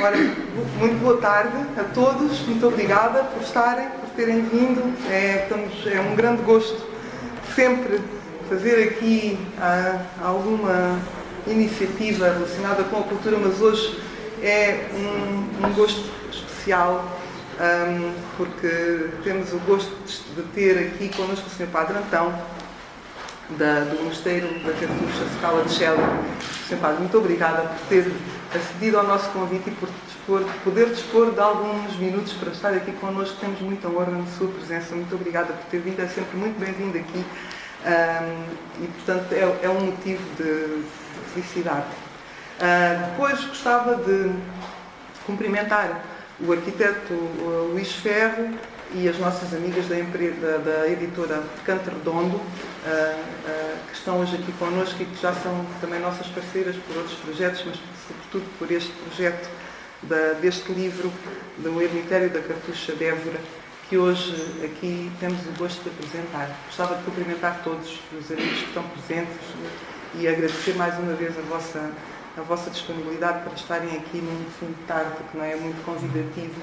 Ora, muito boa tarde a todos, muito obrigada por terem vindo. É um grande gosto sempre fazer aqui alguma iniciativa relacionada com a cultura, mas hoje é um gosto especial, porque temos o gosto de ter aqui connosco o Sr. Padre Antão, do Mosteiro da Cartucha Scala de Shelley. Sr. Padre, muito obrigada por ter acedido ao nosso convite e por poder dispor de alguns minutos para estar aqui connosco. Temos muita honra na sua presença. Muito obrigada por ter vindo. É sempre muito bem-vindo aqui e, portanto, é um motivo de felicidade. Depois gostava de cumprimentar o arquiteto Luís Ferro e as nossas amigas da editora Canto Redondo, que estão hoje aqui connosco e que já são também nossas parceiras por outros projetos, mas sobretudo por este projeto deste livro do Ermitério da Cartucha de Évora, que hoje aqui temos o gosto de apresentar. Gostava de cumprimentar todos os amigos que estão presentes e agradecer mais uma vez a vossa disponibilidade para estarem aqui num fim de tarde que não é muito convidativo.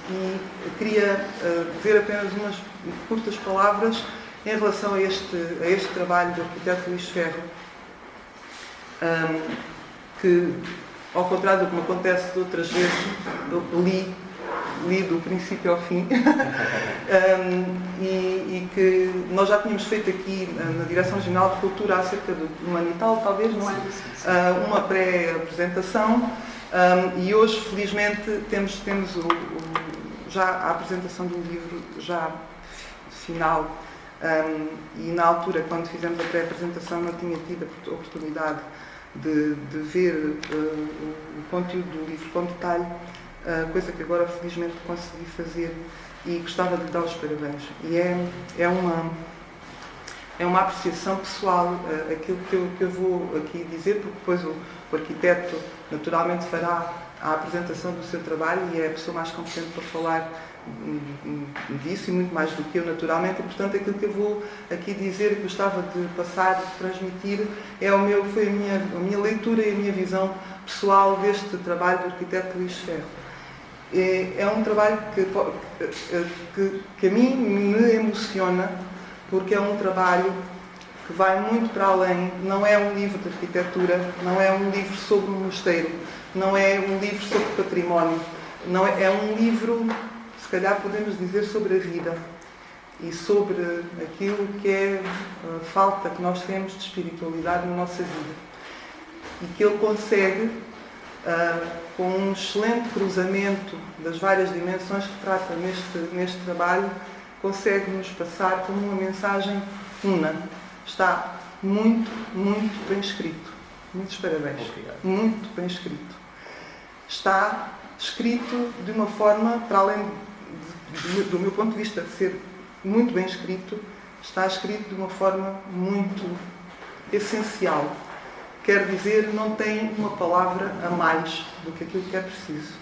E queria dizer apenas umas curtas palavras em relação a este trabalho do arquiteto Luís Ferro, que, ao contrário do que me acontece de outras vezes, li do princípio ao fim, e que nós já tínhamos feito aqui na Direção-Geral de Cultura há cerca de um ano e tal, talvez, não é? Uma pré-apresentação, e hoje, felizmente, temos já a apresentação do livro já final, e na altura, quando fizemos a pré-apresentação, não tinha tido a oportunidade de ver o conteúdo do livro com detalhe, coisa que agora felizmente consegui fazer e gostava de lhe dar os parabéns. E é uma apreciação pessoal aquilo que eu vou aqui dizer, porque depois o arquiteto naturalmente fará a apresentação do seu trabalho e é a pessoa mais competente para falar disso e muito mais do que eu, naturalmente, e portanto aquilo que eu vou aqui dizer e gostava de passar, de transmitir, foi a minha leitura e a minha visão pessoal deste trabalho do arquiteto Luís Ferro. É um trabalho que a mim me emociona, porque é um trabalho que vai muito para além. Não é um livro de arquitetura, não é um livro sobre um mosteiro, não é um livro sobre património, não é um livro, se calhar podemos dizer, sobre a vida e sobre aquilo que é a falta que nós temos de espiritualidade na nossa vida. E que ele consegue, com um excelente cruzamento das várias dimensões que trata neste trabalho, consegue-nos passar como uma mensagem una. Está muito, muito bem escrito. Muitos parabéns. Obrigado. Muito bem escrito. Está escrito de uma forma, para além do meu ponto de vista de ser muito bem escrito, está escrito de uma forma muito essencial. Quer dizer, não tem uma palavra a mais do que aquilo que é preciso.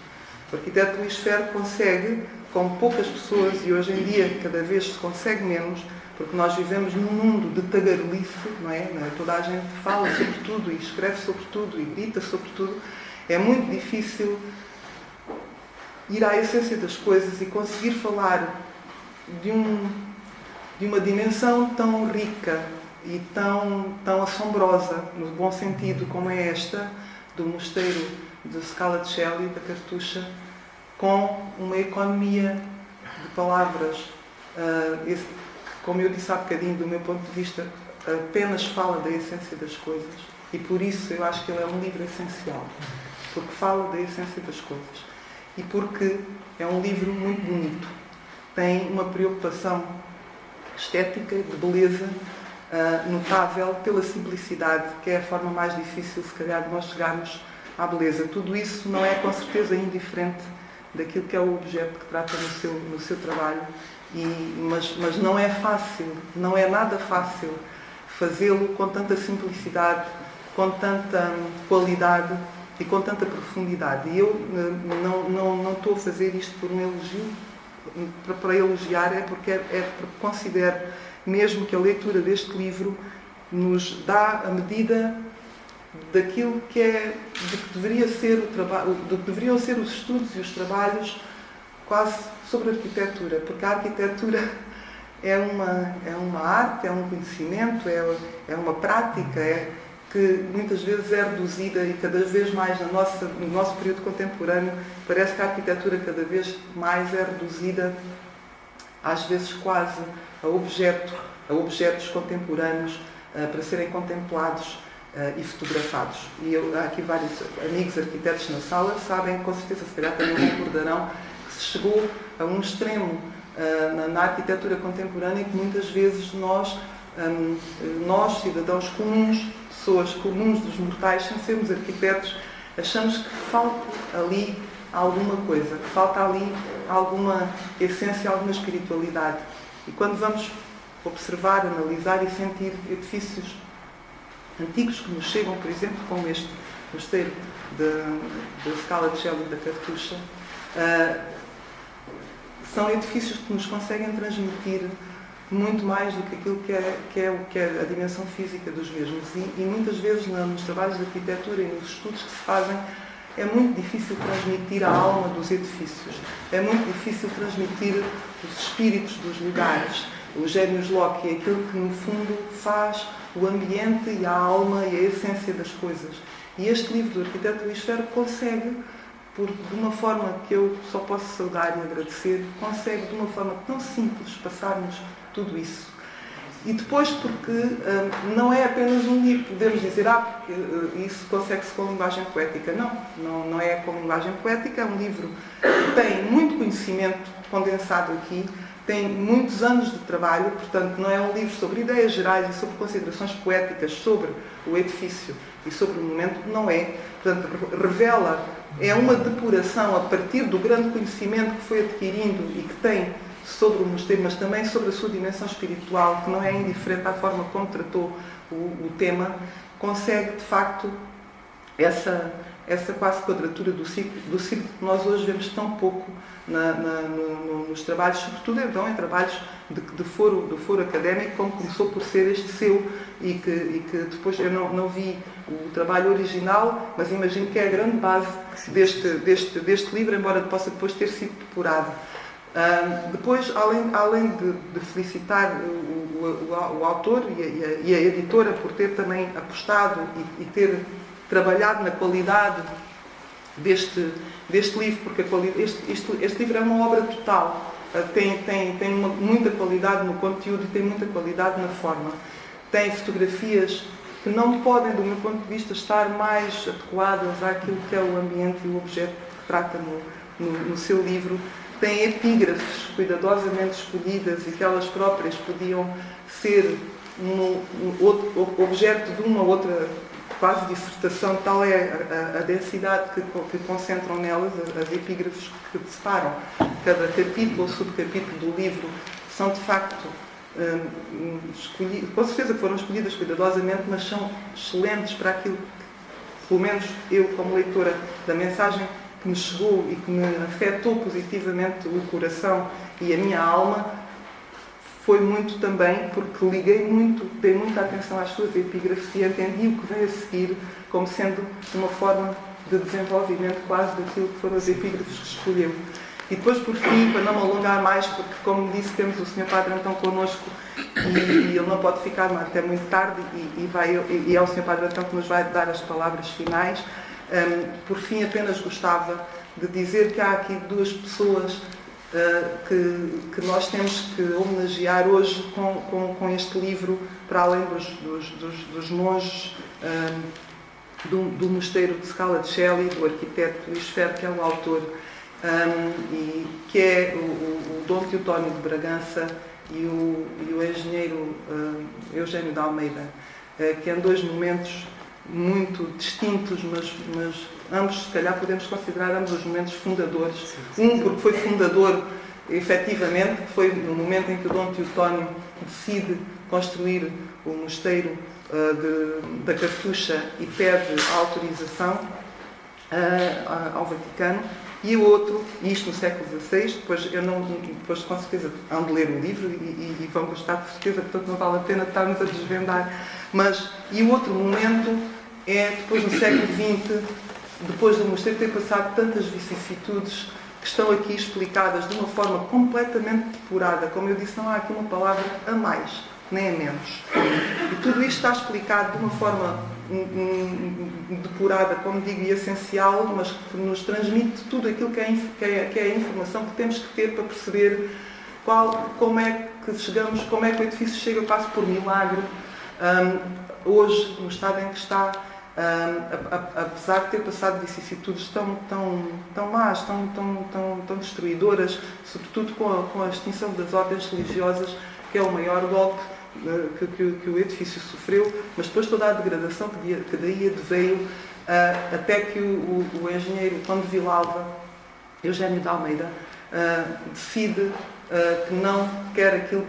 O arquiteto Luís Ferro consegue, com poucas pessoas, e hoje em dia cada vez se consegue menos, porque nós vivemos num mundo de tagarelice, não é? Toda a gente fala sobre tudo e escreve sobre tudo e grita sobre tudo. É muito difícil ir à essência das coisas e conseguir falar de uma dimensão tão rica e tão assombrosa, no bom sentido, como é esta, do Mosteiro de Scala de Shelley, da Cartucha, com uma economia de palavras, como eu disse há bocadinho, do meu ponto de vista, apenas fala da essência das coisas. E por isso eu acho que ele é um livro essencial, porque fala da essência das coisas. E porque é um livro muito bonito. Tem uma preocupação estética, de beleza, notável, pela simplicidade, que é a forma mais difícil, se calhar, de nós chegarmos à beleza. Tudo isso não é, com certeza, indiferente daquilo que é o objeto que trata no seu trabalho, mas não é fácil, não é nada fácil fazê-lo com tanta simplicidade, com tanta qualidade e com tanta profundidade. E eu não estou a fazer isto por um elogio, para elogiar, é porque considero mesmo que a leitura deste livro nos dá a medida daquilo de que deveria ser o trabalho, de que deveriam ser os estudos e os trabalhos quase sobre a arquitetura, porque a arquitetura é uma arte, é um conhecimento, é uma prática, que muitas vezes é reduzida e cada vez mais no nosso período contemporâneo parece que a arquitetura cada vez mais é reduzida, às vezes quase a objetos contemporâneos para serem contemplados e fotografados. E há aqui vários amigos arquitetos na sala, sabem, com certeza, se calhar também concordarão, que se chegou a um extremo na arquitetura contemporânea que muitas vezes nós, cidadãos comuns, pessoas comuns dos mortais, sem sermos arquitetos, achamos que falta ali alguma coisa, que falta ali alguma essência, alguma espiritualidade. E quando vamos observar, analisar e sentir edifícios antigos que nos chegam, por exemplo, como este mosteiro da Scala di Celio da Cartucha, são edifícios que nos conseguem transmitir muito mais do que aquilo que é a dimensão física dos mesmos. E muitas vezes nos trabalhos de arquitetura e nos estudos que se fazem, é muito difícil transmitir a alma dos edifícios, é muito difícil transmitir os espíritos dos lugares, o genius loci, aquilo que no fundo faz o ambiente e a alma e a essência das coisas. E este livro do arquiteto Luís Ferro consegue, de uma forma que eu só posso saudar e agradecer, consegue de uma forma tão simples passar-nos tudo isso. E depois porque não é apenas um livro, podemos dizer, porque isso consegue-se com linguagem poética. Não é com linguagem poética, é um livro que tem muito conhecimento condensado aqui, tem muitos anos de trabalho, portanto não é um livro sobre ideias gerais e sobre considerações poéticas sobre o edifício e sobre o momento, não é. Portanto, revela, é uma depuração a partir do grande conhecimento que foi adquirindo e que tem sobre o mosteiro, mas também sobre a sua dimensão espiritual, que não é indiferente à forma como tratou o tema, consegue, de facto, essa quase quadratura do círculo que nós hoje vemos tão pouco nos trabalhos, sobretudo então em trabalhos de foro académico, como começou por ser este seu, e que depois eu não vi o trabalho original, mas imagino que é a grande base deste livro, embora possa depois ter sido depurado. Depois, além de felicitar o autor e a editora por ter também apostado e ter trabalhado na qualidade deste livro, porque este livro é uma obra total, tem muita qualidade no conteúdo e tem muita qualidade na forma. Tem fotografias que não podem, do meu ponto de vista, estar mais adequadas àquilo que é o ambiente e o objeto que trata no seu livro. Tem epígrafes cuidadosamente escolhidas e que elas próprias podiam ser objeto de uma outra quase dissertação, tal é a densidade que concentram nelas as epígrafes que separam. Cada capítulo ou subcapítulo do livro são, de facto, com certeza que foram escolhidas cuidadosamente, mas são excelentes para aquilo que, pelo menos eu, como leitora da mensagem que me chegou e que me afetou positivamente o coração e a minha alma, foi muito também porque dei muita atenção às suas epígrafes e entendi o que veio a seguir como sendo uma forma de desenvolvimento quase daquilo que foram as epígrafes que escolheu. E depois, por fim, para não me alongar mais, porque, como disse, temos o Sr. Padre Antão connosco e ele não pode ficar até muito tarde e é o Sr. Padre Antão que nos vai dar as palavras finais. Por fim, apenas gostava de dizer que há aqui duas pessoas que nós temos que homenagear hoje com este livro, para além dos monges do mosteiro de Scala di Celio, do arquiteto Luís Ferro, que é o autor, e que é o Dom Teotónio de Bragança e o engenheiro Eugênio de Almeida, que em dois momentos muito distintos, mas ambos, se calhar, podemos considerar ambos os momentos fundadores. Um porque foi fundador, efetivamente, que foi no momento em que o Dom Teotónio decide construir o mosteiro da Cartucha e pede a autorização ao Vaticano. E o outro, isto no século XVI, depois com certeza hão de ler o livro e vão gostar de certeza, portanto não vale a pena estarmos a desvendar. E o outro momento é depois no século XX, depois do mosteiro ter passado tantas vicissitudes que estão aqui explicadas de uma forma completamente depurada. Como eu disse, não há aqui uma palavra a mais, nem a menos. E tudo isto está explicado de uma forma depurada, como digo, e essencial, mas que nos transmite tudo aquilo que é a informação que temos que ter para perceber como é que chegamos, como é que o edifício chega quase por milagre, hoje, no estado em que está, apesar de ter passado vicissitudes tão más, tão destruidoras, sobretudo com a extinção das ordens religiosas, que é o maior golpe que o edifício sofreu, mas depois toda a degradação que daí adveio, até que o engenheiro Conde de Vilalva, Eugênio de Almeida, decide que não quer aquilo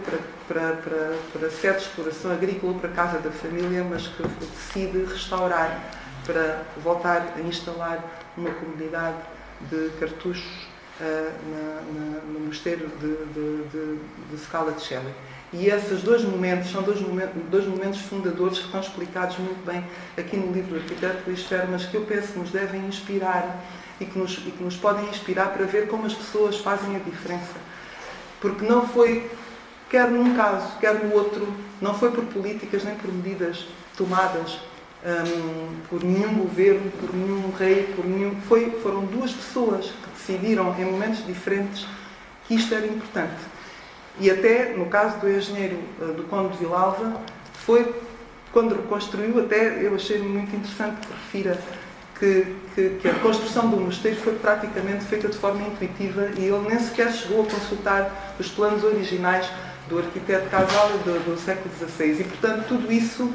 para sede de exploração agrícola ou para a casa da família, mas que decide restaurar para voltar a instalar uma comunidade de cartuchos no mosteiro de Scala di Colle. E esses dois momentos são dois momentos fundadores que estão explicados muito bem aqui no livro do arquiteto Luís Ferro, mas que eu penso que nos devem inspirar e que nos podem inspirar para ver como as pessoas fazem a diferença. Porque não foi, quer num caso, quer no outro, não foi por políticas nem por medidas tomadas por nenhum governo, por nenhum rei, foram duas pessoas que decidiram em momentos diferentes que isto era importante. E até, no caso do engenheiro do Conde de Vilalva, foi quando reconstruiu, até eu achei muito interessante que refira que a construção do mosteiro foi praticamente feita de forma intuitiva e ele nem sequer chegou a consultar os planos originais do arquiteto Casal do século XVI. E, portanto, tudo isso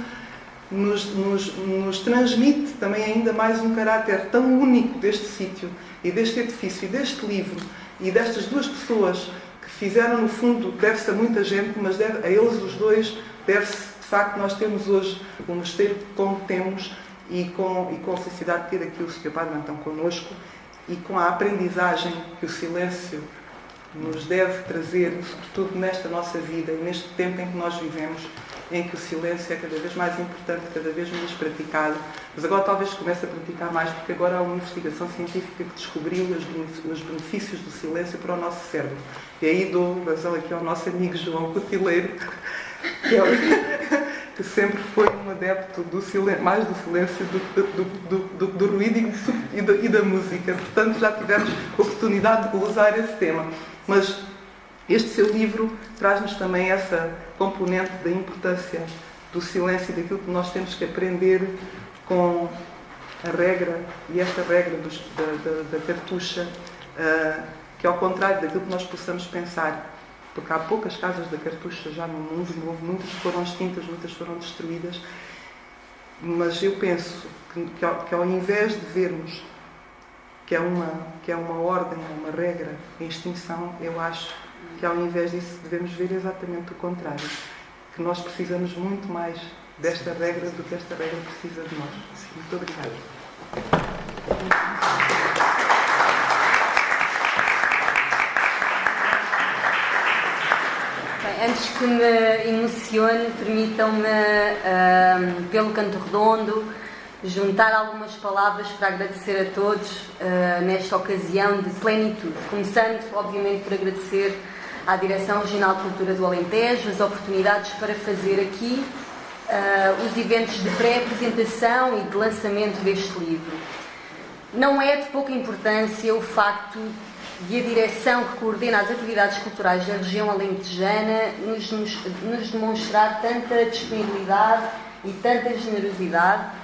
nos transmite também ainda mais um caráter tão único deste sítio e deste edifício e deste livro e destas duas pessoas que fizeram, no fundo, deve-se a muita gente, mas a eles os dois deve-se, de facto, nós temos hoje o mosteiro como temos e com a felicidade de ter aqui o Sr. Padre Antão connosco e com a aprendizagem que o silêncio nos deve trazer, sobretudo nesta nossa vida e neste tempo em que nós vivemos, em que o silêncio é cada vez mais importante, cada vez menos praticado, mas agora talvez comece a praticar mais, porque agora há uma investigação científica que descobriu os benefícios do silêncio para o nosso cérebro. E aí dou razão aqui ao nosso amigo João Cotileiro, que sempre foi um adepto do silêncio, mais do silêncio do ruído e da música. Portanto, já tivemos oportunidade de usar esse tema. Mas este seu livro traz-nos também essa componente da importância do silêncio e daquilo que nós temos que aprender com a regra, e esta regra da cartucha, que ao contrário daquilo que nós possamos pensar, porque há poucas casas da cartucha já no mundo, muitas foram extintas, muitas foram destruídas, mas eu penso que ao invés de vermos que é uma ordem, uma regra em extinção, eu acho que ao invés disso devemos ver exatamente o contrário, que nós precisamos muito mais desta regra do que esta regra precisa de nós. Muito obrigada. Antes que me emocione, permitam-me, pelo Canto Redondo, juntar algumas palavras para agradecer a todos nesta ocasião de plenitude. Começando, obviamente, por agradecer à Direção Regional de Cultura do Alentejo as oportunidades para fazer aqui os eventos de pré-apresentação e de lançamento deste livro. Não é de pouca importância o facto de a direção que coordena as atividades culturais da região alentejana nos demonstrar tanta disponibilidade e tanta generosidade,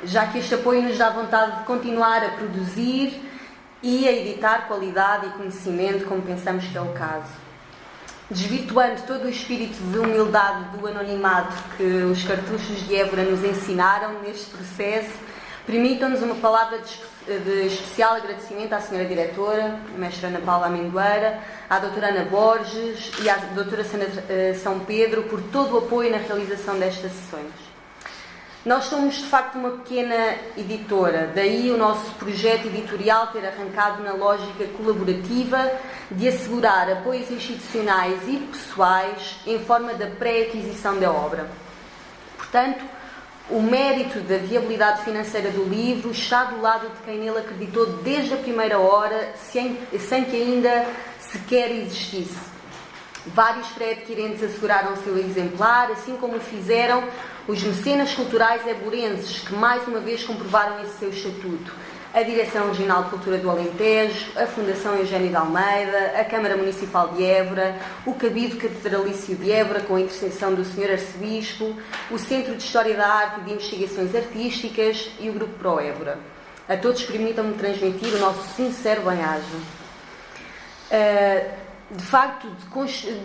já que este apoio nos dá vontade de continuar a produzir e a editar qualidade e conhecimento, como pensamos que é o caso. Desvirtuando todo o espírito de humildade do anonimato que os cartuchos de Évora nos ensinaram neste processo, permitam-nos uma palavra de especial agradecimento à Sra. Diretora, a Mestra Ana Paula Amendoeira, à Doutora Ana Borges e à Doutora Sandra São Pedro por todo o apoio na realização destas sessões. Nós somos, de facto, uma pequena editora, daí o nosso projeto editorial ter arrancado na lógica colaborativa de assegurar apoios institucionais e pessoais em forma da pré-aquisição da obra. Portanto, O mérito da viabilidade financeira do livro está do lado de quem nele acreditou desde a primeira hora, sem que ainda sequer existisse. Vários pré-adquirentes asseguraram o seu exemplar, assim como o fizeram os mecenas culturais eburenses, que mais uma vez comprovaram esse seu estatuto. A Direção Regional de Cultura do Alentejo, a Fundação Eugénio de Almeida, a Câmara Municipal de Évora, o Cabildo Catedralício de Évora, com a intercessão do Sr. Arcebispo, o Centro de História da Arte e de Investigações Artísticas e o Grupo Pro Évora. A todos permitam-me transmitir o nosso sincero bem-aja. De facto,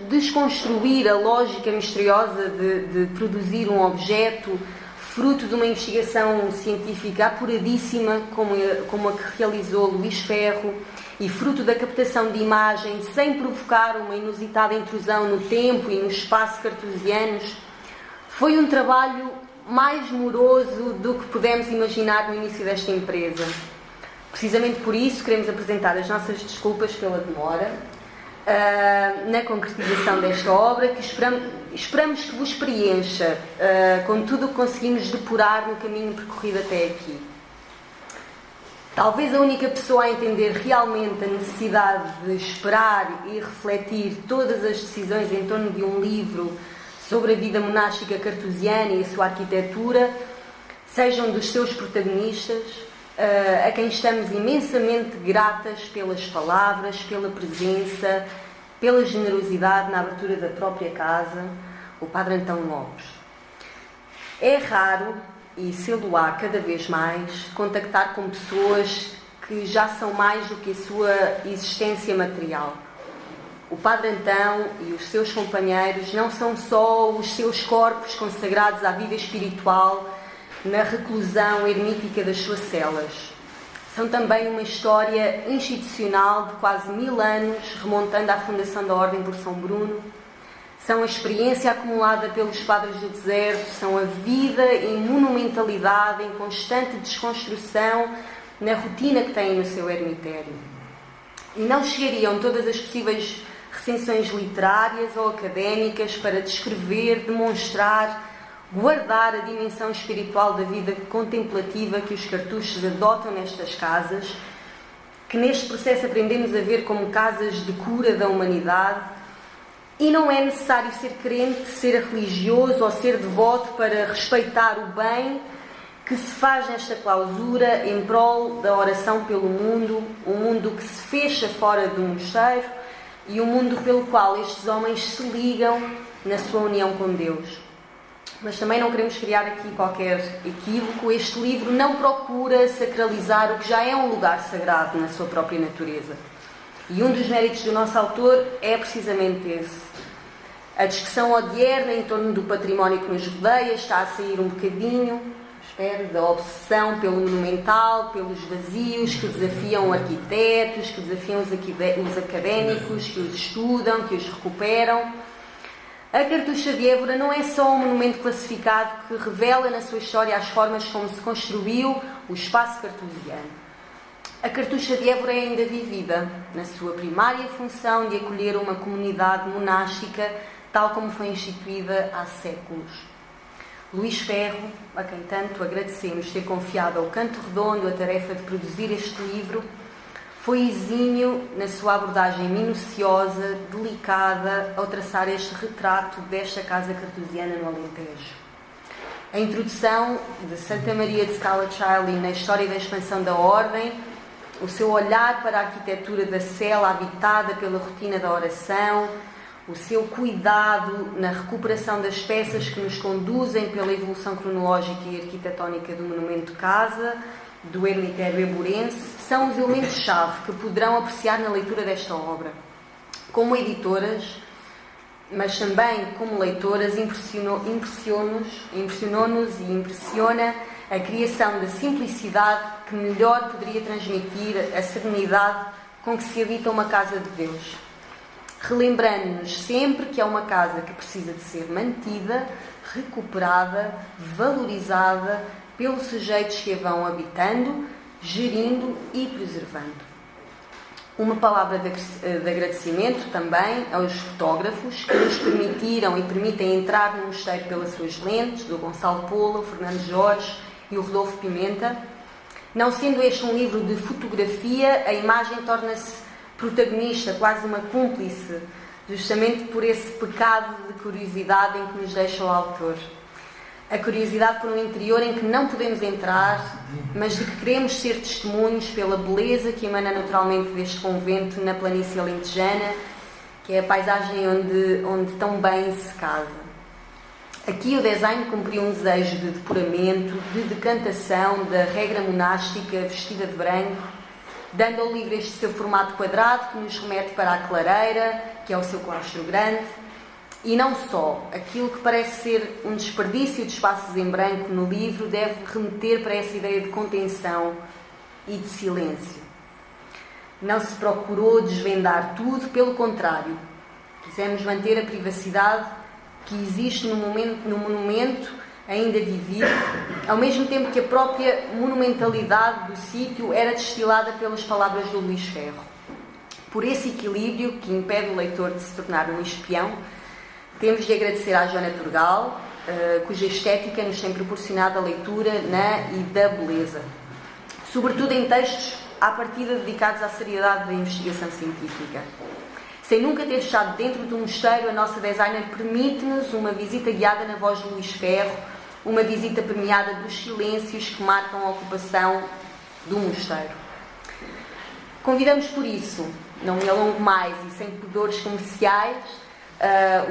desconstruir a lógica misteriosa de produzir um objeto fruto de uma investigação científica apuradíssima, como a que realizou Luís Ferro, e fruto da captação de imagem sem provocar uma inusitada intrusão no tempo e no espaço cartesianos, foi um trabalho mais moroso do que pudemos imaginar no início desta empresa. Precisamente por isso, queremos apresentar as nossas desculpas pela demora na concretização desta obra, que esperamos que vos preencha com tudo o que conseguimos depurar no caminho percorrido até aqui. Talvez a única pessoa a entender realmente a necessidade de esperar e refletir todas as decisões em torno de um livro sobre a vida monástica cartesiana e a sua arquitetura sejam dos seus protagonistas, a quem estamos imensamente gratas pelas palavras, pela presença, pela generosidade na abertura da própria casa, o Padre Antão Lopes. É raro, e sê-lo-á cada vez mais, contactar com pessoas que já são mais do que a sua existência material. O Padre Antão e os seus companheiros não são só os seus corpos consagrados à vida espiritual na reclusão ermítica das suas celas. São também uma história institucional de quase 1000 anos, remontando à fundação da Ordem por São Bruno. São a experiência acumulada pelos Padres do Deserto, são a vida em monumentalidade, em constante desconstrução na rotina que têm no seu ermitério. E não chegariam todas as possíveis recensões literárias ou académicas para descrever, demonstrar, guardar a dimensão espiritual da vida contemplativa que os cartuchos adotam nestas casas, que neste processo aprendemos a ver como casas de cura da humanidade. E não é necessário ser crente, ser religioso ou ser devoto para respeitar o bem que se faz nesta clausura em prol da oração pelo mundo, um mundo que se fecha fora do mosteiro e um mundo pelo qual estes homens se ligam na sua união com Deus. Mas também não queremos criar aqui qualquer equívoco. Este livro não procura sacralizar o que já é um lugar sagrado na sua própria natureza. E um dos méritos do nosso autor é precisamente esse. A discussão odierna em torno do património que nos rodeia está a sair um bocadinho, espero, da obsessão pelo monumental, pelos vazios que desafiam arquitetos, que desafiam os académicos, que os estudam, que os recuperam. A Cartucha de Évora não é só um monumento classificado que revela na sua história as formas como se construiu o espaço cartusiano. A Cartucha de Évora é ainda vivida na sua primária função de acolher uma comunidade monástica tal como foi instituída há séculos. Luís Ferro, a quem tanto agradecemos ter confiado ao Canto Redondo a tarefa de produzir este livro, foi exímio na sua abordagem minuciosa, delicada, ao traçar este retrato desta casa cartusiana no Alentejo. A introdução de Santa Maria de Scala Chailly na história da expansão da Ordem, o seu olhar para a arquitetura da cela habitada pela rotina da oração, o seu cuidado na recuperação das peças que nos conduzem pela evolução cronológica e arquitetónica do monumento casa, do ermitério eburense, são os elementos-chave que poderão apreciar na leitura desta obra. Como editoras, mas também como leitoras, impressionou-nos e impressiona a criação da simplicidade que melhor poderia transmitir a serenidade com que se habita uma casa de Deus, relembrando-nos sempre que é uma casa que precisa de ser mantida, recuperada, valorizada pelos sujeitos que a vão habitando, gerindo e preservando. Uma palavra de agradecimento também aos fotógrafos que nos permitiram e permitem entrar no mosteiro pelas suas lentes, do Gonçalo Pola, o Fernando Jorge e o Rodolfo Pimenta. Não sendo este um livro de fotografia, a imagem torna-se protagonista, quase uma cúmplice, justamente por esse pecado de curiosidade em que nos deixa o autor. A curiosidade por um interior em que não podemos entrar, mas de que queremos ser testemunhos pela beleza que emana naturalmente deste convento na planície alentejana, que é a paisagem onde tão bem se casa. Aqui o design cumpriu um desejo de depuramento, de decantação da regra monástica vestida de branco, dando ao livro este seu formato quadrado que nos remete para a clareira, que é o seu claustro grande. E não só, aquilo que parece ser um desperdício de espaços em branco no livro deve remeter para essa ideia de contenção e de silêncio. Não se procurou desvendar tudo, pelo contrário. Quisemos manter a privacidade que existe no monumento ainda vivido, ao mesmo tempo que a própria monumentalidade do sítio era destilada pelas palavras do Luís Ferro. Por esse equilíbrio que impede o leitor de se tornar um espião, temos de agradecer à Joana Turgal, cuja estética nos tem proporcionado a leitura na e da beleza. Sobretudo em textos à partida dedicados à seriedade da investigação científica. Sem nunca ter estado dentro do mosteiro, a nossa designer permite-nos uma visita guiada na voz de Luís Ferro, uma visita premiada dos silêncios que marcam a ocupação do mosteiro. Convidamos por isso, não me alongo mais e sem pudores comerciais,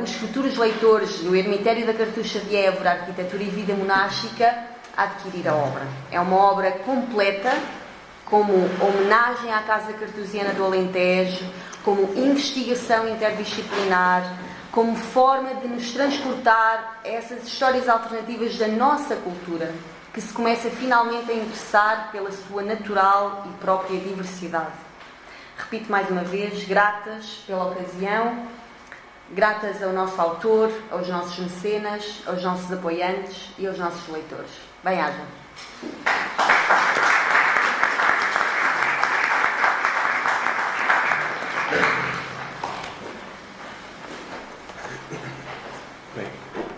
os futuros leitores do Ermitério da Cartucha de Évora, Arquitetura e Vida Monástica, a adquirir a obra. É uma obra completa, como homenagem à Casa Cartusiana do Alentejo, como investigação interdisciplinar, como forma de nos transportar a essas histórias alternativas da nossa cultura, que se começa finalmente a interessar pela sua natural e própria diversidade. Repito mais uma vez, gratas pela ocasião, gratas ao nosso autor, aos nossos mecenas, aos nossos apoiantes e aos nossos leitores. Bem-ajam. Bem,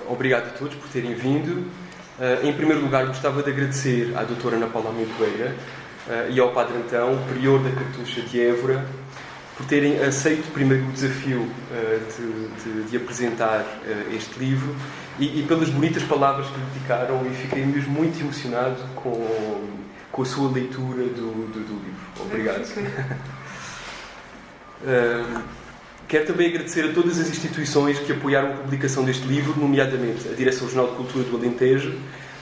obrigado a todos por terem vindo. Em primeiro lugar, gostava de agradecer à doutora Ana Paula Amendoeira e ao Padre Antão, prior da Cartucha de Évora, por terem aceito primeiro o desafio de apresentar este livro e pelas bonitas palavras que lhe dedicaram, e fiquei mesmo muito emocionado com a sua leitura do livro. Obrigado. Quero também agradecer a todas as instituições que apoiaram a publicação deste livro, nomeadamente a Direção Regional de Cultura do Alentejo,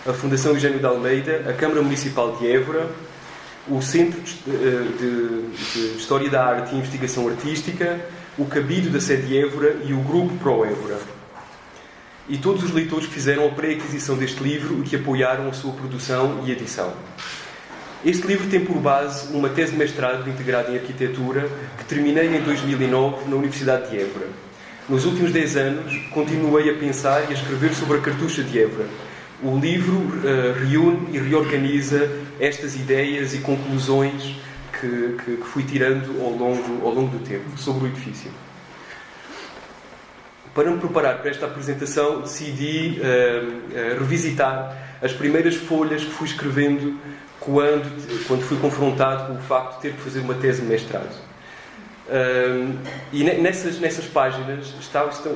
a Fundação Eugênio de Almeida, a Câmara Municipal de Évora, o Centro de História da Arte e Investigação Artística, o Cabido da Sede de Évora e o Grupo Pro Évora. E todos os leitores que fizeram a pré-aquisição deste livro e que apoiaram a sua produção e edição. Este livro tem por base uma tese de mestrado integrada em Arquitetura que terminei em 2009 na Universidade de Évora. Nos últimos 10 anos, continuei a pensar e a escrever sobre a Cartucha de Évora. O livro reúne e reorganiza estas ideias e conclusões que fui tirando ao longo do tempo sobre o edifício. Para me preparar para esta apresentação, decidi revisitar as primeiras folhas que fui escrevendo quando fui confrontado com o facto de ter que fazer uma tese de mestrado. E nessas páginas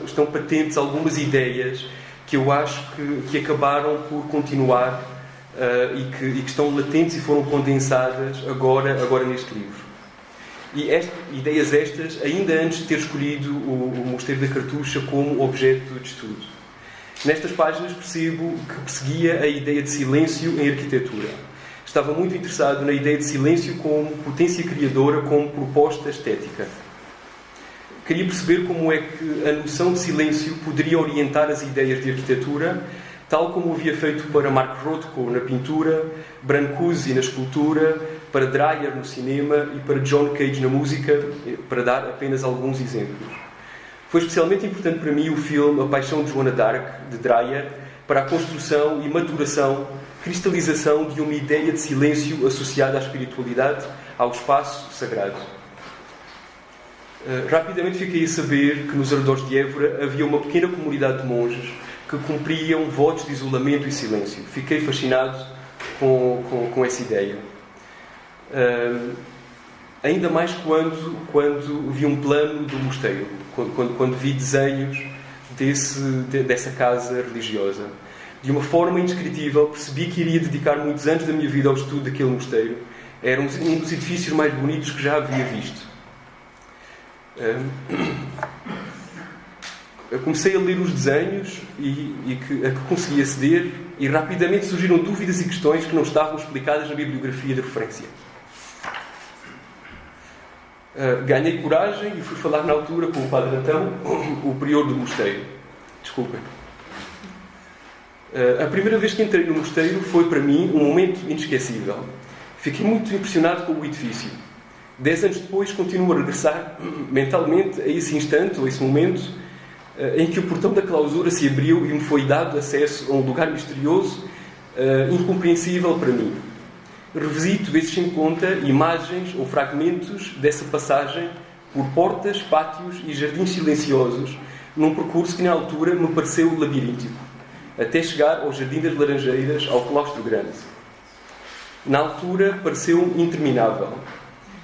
estão patentes algumas ideias que eu acho que acabaram por continuar e que estão latentes e foram condensadas agora neste livro. E ideias estas ainda antes de ter escolhido o Mosteiro da Cartucha como objeto de estudo. Nestas páginas percebo que perseguia a ideia de silêncio em arquitetura. Estava muito interessado na ideia de silêncio como potência criadora, como proposta estética. Queria perceber como é que a noção de silêncio poderia orientar as ideias de arquitetura, tal como havia feito para Mark Rothko na pintura, Brancusi na escultura, para Dreyer no cinema e para John Cage na música, para dar apenas alguns exemplos. Foi especialmente importante para mim o filme A Paixão de Joana d'Arc, de Dreyer, para a construção e maturação, cristalização de uma ideia de silêncio associada à espiritualidade, ao espaço sagrado. Rapidamente fiquei a saber que nos arredores de Évora havia uma pequena comunidade de monges que cumpriam votos de isolamento e silêncio. Fiquei fascinado com essa ideia. Ainda mais quando vi um plano do mosteiro, quando vi desenhos dessa casa religiosa. De uma forma indescritível, percebi que iria dedicar muitos anos da minha vida ao estudo daquele mosteiro. Era um dos edifícios mais bonitos que já havia visto. Eu comecei a ler os desenhos a que consegui aceder, e rapidamente surgiram dúvidas e questões que não estavam explicadas na bibliografia de referência. Ganhei coragem e fui falar na altura com o Padre Antão, o prior do mosteiro. Desculpem. A primeira vez que entrei no mosteiro foi para mim um momento inesquecível. Fiquei muito impressionado com o edifício. 10 anos depois continuo a regressar mentalmente a esse instante, ou a esse momento, em que o portão da clausura se abriu e me foi dado acesso a um lugar misterioso, incompreensível para mim. Revisito, vezes sem conta, imagens ou fragmentos dessa passagem por portas, pátios e jardins silenciosos, num percurso que na altura me pareceu labiríntico, até chegar ao Jardim das Laranjeiras, ao Claustro Grande. Na altura pareceu-me interminável.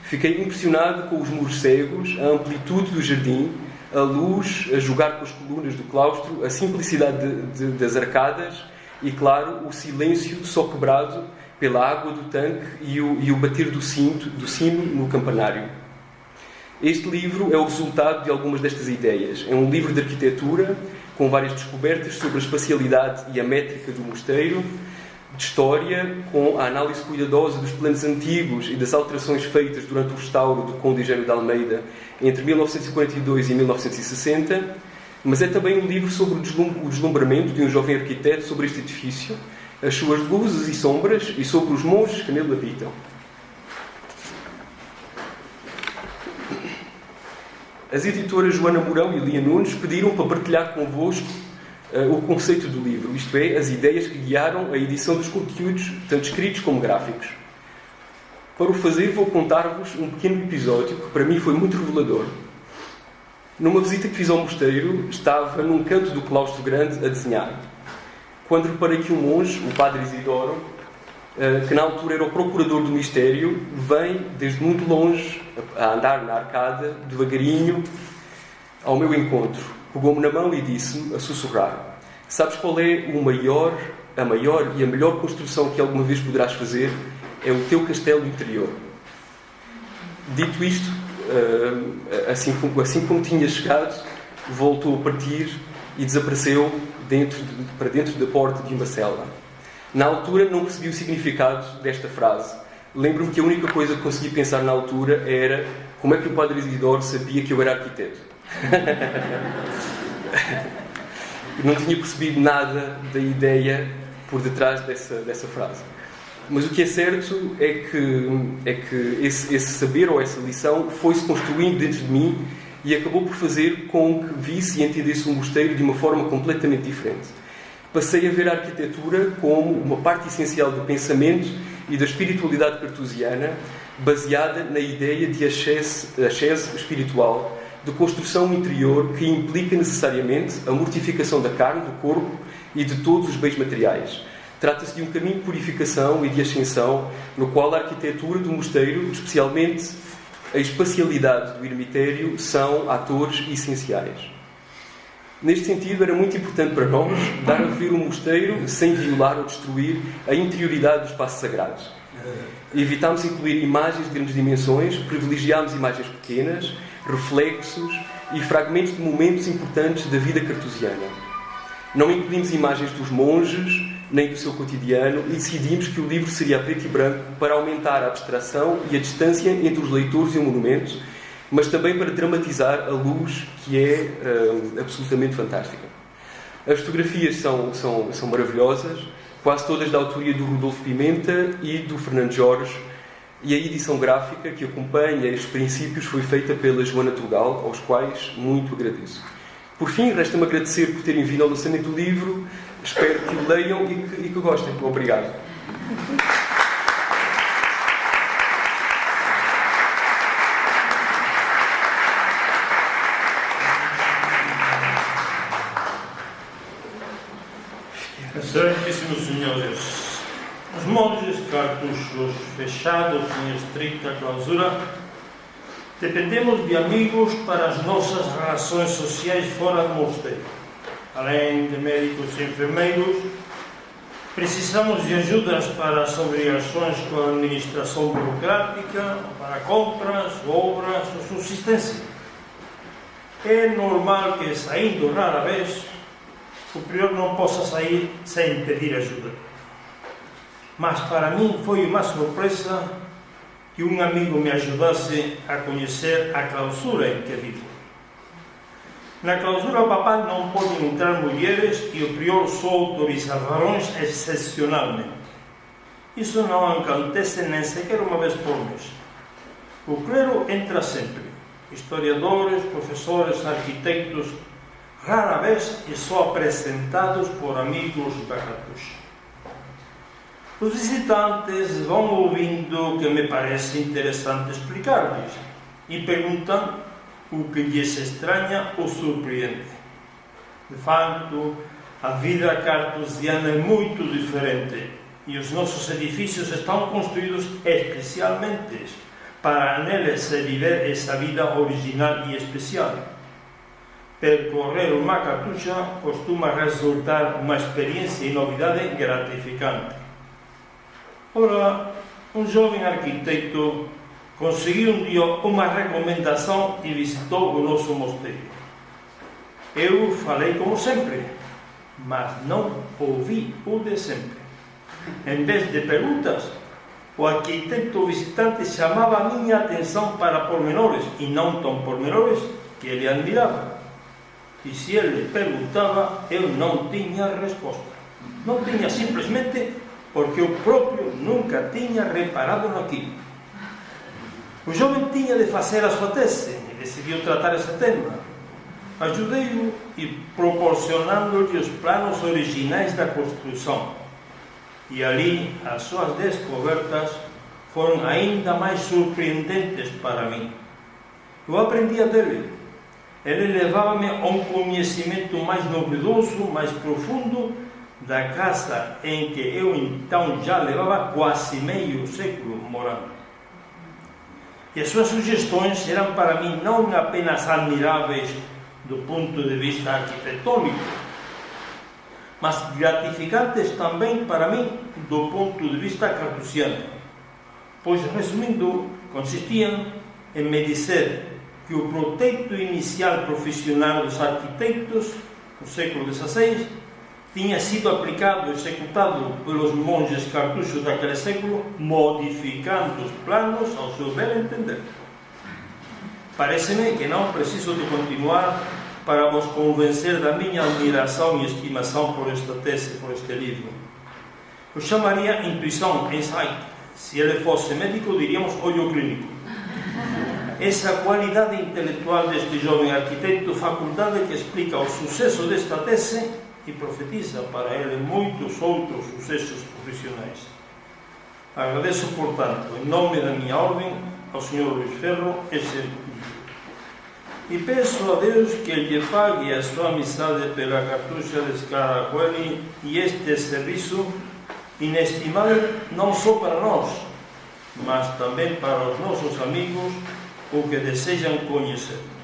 Fiquei impressionado com os muros cegos, a amplitude do jardim, a luz a jogar com as colunas do claustro, a simplicidade das arcadas e, claro, o silêncio só quebrado pela água do tanque e o bater do sino no campanário. Este livro é o resultado de algumas destas ideias. É um livro de arquitetura, com várias descobertas sobre a espacialidade e a métrica do mosteiro, de história, com a análise cuidadosa dos planos antigos e das alterações feitas durante o restauro do Conde Eugênio de Almeida entre 1942 e 1960, mas é também um livro sobre o deslumbramento de um jovem arquiteto sobre este edifício, as suas luzes e sombras e sobre os monges que nele habitam. As editoras Joana Mourão e Lia Nunes pediram para partilhar convosco o conceito do livro, isto é, as ideias que guiaram a edição dos conteúdos, tanto escritos como gráficos. Para o fazer, vou contar-vos um pequeno episódio que para mim foi muito revelador. Numa visita que fiz ao mosteiro, estava num canto do claustro grande a desenhar, quando reparei que um monge, o Padre Isidoro, que na altura era o procurador do mistério, vem desde muito longe, a andar na arcada, devagarinho, ao meu encontro. Pegou-me na mão e disse-me, a sussurrar: sabes qual é a maior e a melhor construção que alguma vez poderás fazer? É o teu castelo interior. Dito isto, assim como tinha chegado, voltou a partir e desapareceu para dentro da porta de uma cela. Na altura não percebi o significado desta frase. Lembro-me que a única coisa que consegui pensar na altura era como é que o Padre Isidoro sabia que eu era arquiteto. Não tinha percebido nada da ideia por detrás dessa frase. Mas o que é certo é que esse saber ou essa lição foi-se construindo dentro de mim e acabou por fazer com que visse e entendesse o mosteiro de uma forma completamente diferente. Passei a ver a arquitetura como uma parte essencial do pensamento e da espiritualidade cartesiana, baseada na ideia de ascese espiritual, de construção interior que implica necessariamente a mortificação da carne, do corpo e de todos os bens materiais. Trata-se de um caminho de purificação e de ascensão no qual a arquitetura do mosteiro, especialmente a espacialidade do ermitério, são atores essenciais. Neste sentido, era muito importante para nós dar a ver o mosteiro sem violar ou destruir a interioridade do espaço sagrado. Evitámos incluir imagens de grandes dimensões, privilegiámos imagens pequenas, reflexos e fragmentos de momentos importantes da vida cartesiana. Não incluímos imagens dos monges, nem do seu cotidiano, e decidimos que o livro seria a preto e branco para aumentar a abstração e a distância entre os leitores e o monumento, mas também para dramatizar a luz, que é absolutamente fantástica. As fotografias são maravilhosas, quase todas da autoria do Rodolfo Pimenta e do Fernando Jorge, e a edição gráfica que acompanha estes princípios foi feita pela Joana Trugal, aos quais muito agradeço. Por fim, resta-me agradecer por terem vindo ao lançamento do livro. Espero que o leiam e que gostem. Obrigado. senhores, os monges cartuchos fechados em estricta clausura, dependemos de amigos para as nossas relações sociais fora do mosteiro. Além de médicos e enfermeiros, precisamos de ajudas para as obrigações com a administração burocrática, para compras, obras ou subsistência. É normal que, saindo rara vez, o prior não possa sair sem pedir ajuda. Mas para mim foi uma surpresa que um amigo me ajudasse a conhecer a clausura em que vivo. Na clausura papal não podem entrar mulheres e o prior só autoriza varões excepcionalmente. Isso não acontece nem sequer uma vez por mês. O clero entra sempre. Historiadores, professores, arquitetos, rara vez e só apresentados por amigos da cartucha. Os visitantes vão ouvindo o que me parece interessante explicar-lhes e perguntam o que lhes estranha ou surpreende. De facto, a vida cartusiana é muito diferente e os nossos edifícios estão construídos especialmente para neles se viver essa vida original e especial. Percorrer uma cartucha costuma resultar uma experiência e novidade gratificante. Ora, um jovem arquiteto conseguiu um dia uma recomendação e visitou o nosso mosteiro. Eu falei como sempre, mas não ouvi o de sempre. Em vez de perguntas, o arquiteto visitante chamava a minha atenção para pormenores, e não tão pormenores, que ele admirava. E se ele perguntava, eu não tinha resposta. Não tinha simplesmente porque eu próprio nunca tinha reparado naquilo. O jovem tinha de fazer a sua tese e decidiu tratar esse tema. Ajudei-o e proporcionando-lhe os planos originais da construção. E ali as suas descobertas foram ainda mais surpreendentes para mim. Eu aprendia dele. Ele levava-me a um conhecimento mais novedoso, mais profundo da casa em que eu então já levava quase meio século morando. E as suas sugestões eram para mim não apenas admiráveis do ponto de vista arquitetônico, mas gratificantes também para mim do ponto de vista cartusiano, pois, resumindo, consistiam em me dizer que o proteito inicial profissional dos arquitetos no século XVI tinha sido aplicado e executado pelos monges cartuchos daquele século, modificando os planos ao seu bel entender. Parece-me que não preciso de continuar para vos convencer da minha admiração e estimação por esta tese, por este livro. Eu chamaria intuição, insight. Se ele fosse médico, diríamos olho clínico. Essa qualidade intelectual deste jovem arquiteto, faculdade que explica o sucesso desta tese e profetiza para ele muitos outros sucessos profissionais. Agradeço, portanto, em nome da minha ordem, ao Sr. Luís Ferro, esse livro. E peço a Deus que lhe pague a sua amizade pela cartucha de Scala-Coeli e este serviço inestimável não só para nós, mas também para os nossos amigos ou que desejam conhecer-nos.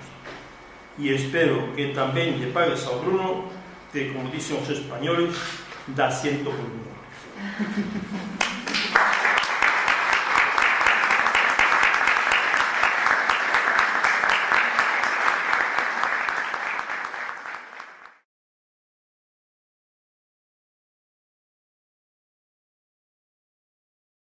E espero que também lhe pague São Bruno, que, como dicen os espanhóis, dá ciento por uno.